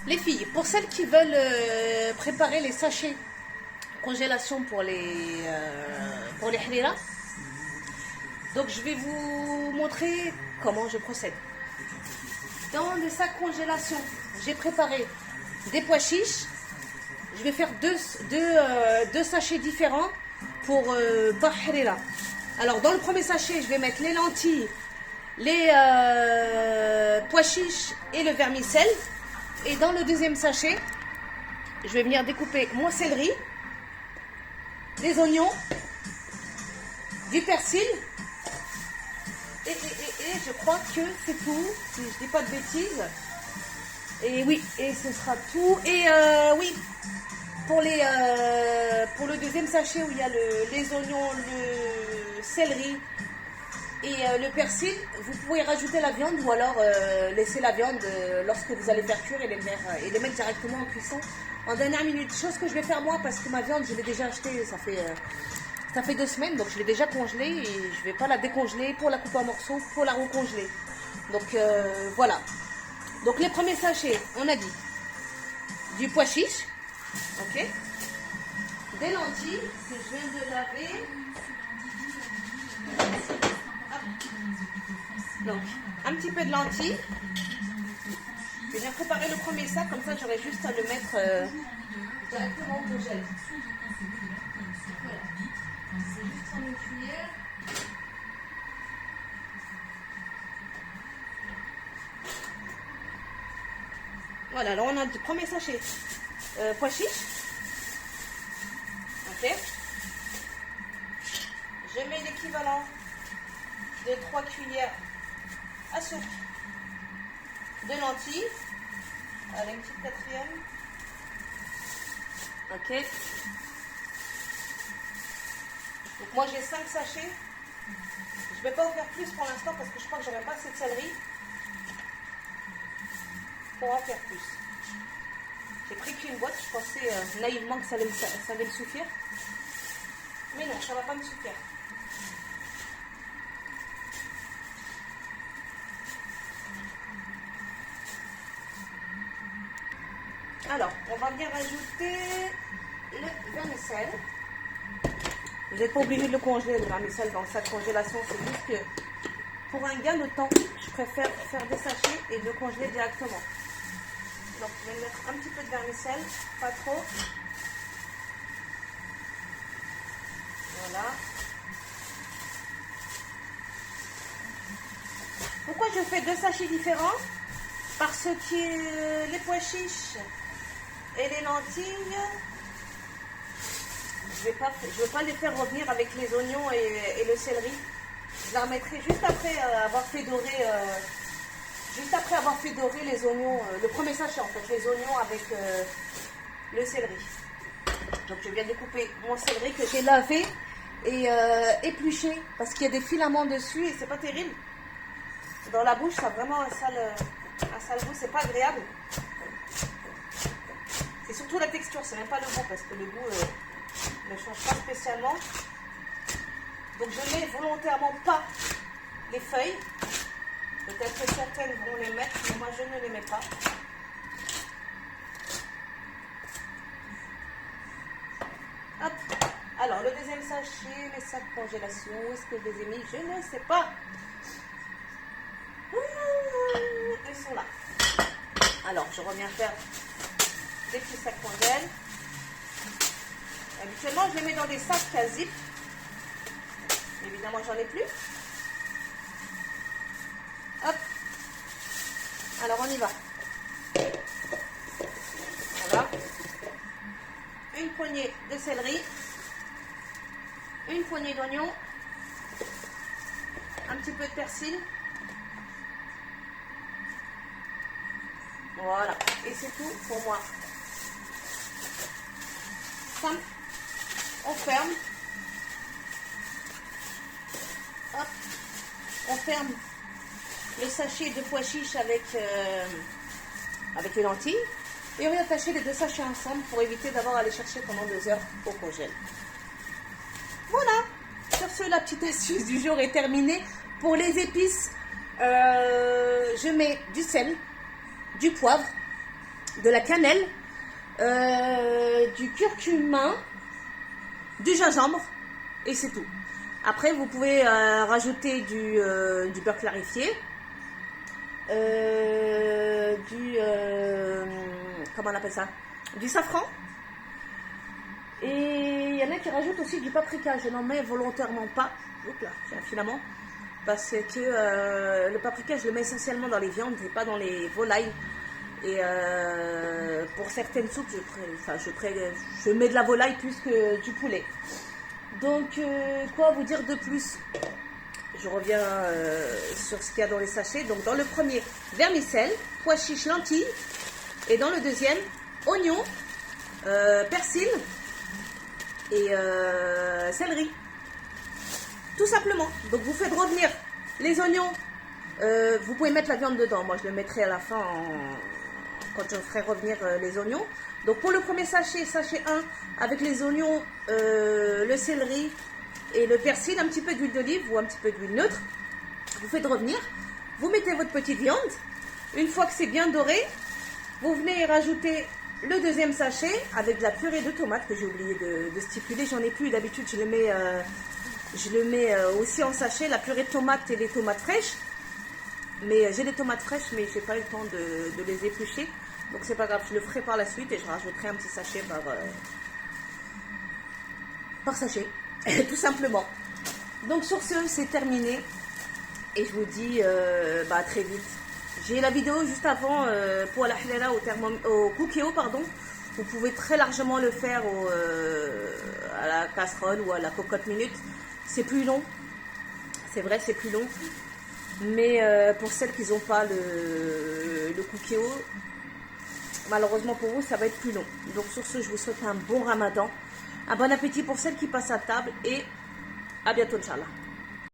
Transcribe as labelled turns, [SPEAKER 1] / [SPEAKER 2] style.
[SPEAKER 1] Les filles, pour celles qui veulent préparer les sachets congélation pour les harira, donc je vais vous montrer comment je procède. Dans le sac congélation, j'ai préparé des pois chiches. Je vais faire deux sachets différents pour harira. Alors dans le premier sachet, je vais mettre les lentilles, les pois chiches et le vermicelle. Et dans le deuxième sachet, je vais venir découper mon céleri, des oignons, du persil. Et je crois que c'est tout, si je ne dis pas de bêtises. Et oui, et ce sera tout. Et oui, pour le deuxième sachet où il y a les oignons, le céleri et le persil, vous pouvez rajouter la viande ou alors laisser la viande lorsque vous allez faire cuire et les mettre directement en cuisson en dernière minute. Chose que je vais faire moi parce que ma viande je l'ai déjà achetée, ça fait 2 semaines, donc je l'ai déjà congelée et je ne vais pas la décongeler pour la couper en morceaux, pour la recongeler. Donc voilà. Donc les premiers sachets, on a dit du pois chiche, ok, des lentilles que je viens de laver. Donc, un petit peu de lentilles. Je vais bien préparer le premier sac, comme ça j'aurai juste à le mettre directement au congèle. Voilà. C'est juste prendre une cuillère. Voilà, alors on a le premier sachet pois chiches. Ok. Je mets l'équivalent de 3 cuillères à soupe de lentilles. Allez, une petite quatrième. Ok. Donc moi j'ai 5 sachets. Je ne vais pas en faire plus pour l'instant parce que je crois que j'aurai pas assez de céleri pour en faire plus. J'ai pris qu'une boîte, je pensais naïvement que ça allait me suffire. Mais non, ça ne va pas me suffire. Alors, on va bien rajouter le vermicelle. Vous n'êtes pas obligé de le congeler, le vermicelle, dans le sac congélation. C'est juste que pour un gain de temps, je préfère faire des sachets et le congeler directement. Donc, je vais mettre un petit peu de vermicelle, pas trop. Voilà. Pourquoi je fais 2 sachets différents? Parce que les pois chiches et les lentilles, je vais pas les faire revenir avec les oignons et le céleri. Je la remettrai juste après avoir fait dorer, les oignons, le premier sachet en fait, les oignons avec le céleri. Donc je viens découper mon céleri que j'ai lavé et épluché parce qu'il y a des filaments dessus et c'est pas terrible. Dans la bouche, ça a vraiment un sale goût, c'est pas agréable. C'est surtout la texture, c'est même pas le goût parce que le goût ne change pas spécialement. Donc je mets volontairement pas les feuilles. Peut-être que certaines vont les mettre, mais moi je ne les mets pas. Hop. Alors le deuxième sachet, mes sacs congélation, où est-ce que je les ai mis? Je ne sais pas. Ils sont là. Alors je reviens faire des petits sacs congèles. Habituellement je les mets dans des sacs à zip. Évidemment j'en ai plus. Hop. Alors on y va. Voilà. Une poignée de céleri. Une poignée d'oignon. Un petit peu de persil. Voilà. Et c'est tout pour moi. Simple. On ferme. Hop. On ferme le sachet de pois chiches avec les lentilles. Et on va attacher les 2 sachets ensemble pour éviter d'avoir à les chercher pendant 2 heures au congèle. Voilà. Sur ce, la petite astuce du jour est terminée. Pour les épices, je mets du sel, du poivre, de la cannelle, du curcuma, du gingembre et c'est tout. Après vous pouvez rajouter du beurre clarifié, comment on appelle ça, du safran. Et il y en a qui rajoutent aussi du paprika. Je n'en mets volontairement pas. Oups là, j'ai un filament. Parce que le paprika, je le mets essentiellement dans les viandes et pas dans les volailles. Et pour certaines soupes, je mets de la volaille plus que du poulet. Donc, quoi vous dire de plus? Je reviens sur ce qu'il y a dans les sachets. Donc, dans le premier, vermicelle, pois chiches, lentilles. Et dans le deuxième, oignons, persil et céleri. Tout simplement. Donc, vous faites revenir les oignons. Vous pouvez mettre la viande dedans. Moi, je le mettrai à la fin quand je ferai revenir les oignons. Donc, pour le premier sachet, sachet 1, avec les oignons, le céleri et le persil, un petit peu d'huile d'olive ou un petit peu d'huile neutre. Vous faites revenir. Vous mettez votre petite viande. Une fois que c'est bien doré, vous venez rajouter le deuxième sachet avec de la purée de tomates que j'ai oublié de stipuler. J'en ai plus. D'habitude, je le mets aussi en sachet, la purée de tomates et les tomates fraîches. Mais j'ai des tomates fraîches, mais j'ai pas eu le temps de les éplucher. Donc c'est pas grave, je le ferai par la suite et je rajouterai un petit sachet par sachet, tout simplement. Donc sur ce, c'est terminé. Et je vous dis à très vite. J'ai la vidéo juste avant pour la halala au cookéo, pardon. Vous pouvez très largement le faire à la casserole ou à la cocotte minute. C'est plus long. C'est vrai, c'est plus long. Mais pour celles qui n'ont pas le cookéo, malheureusement pour vous, ça va être plus long. Donc sur ce, je vous souhaite un bon ramadan. Un bon appétit pour celles qui passent à table. Et à bientôt, Inch'Allah.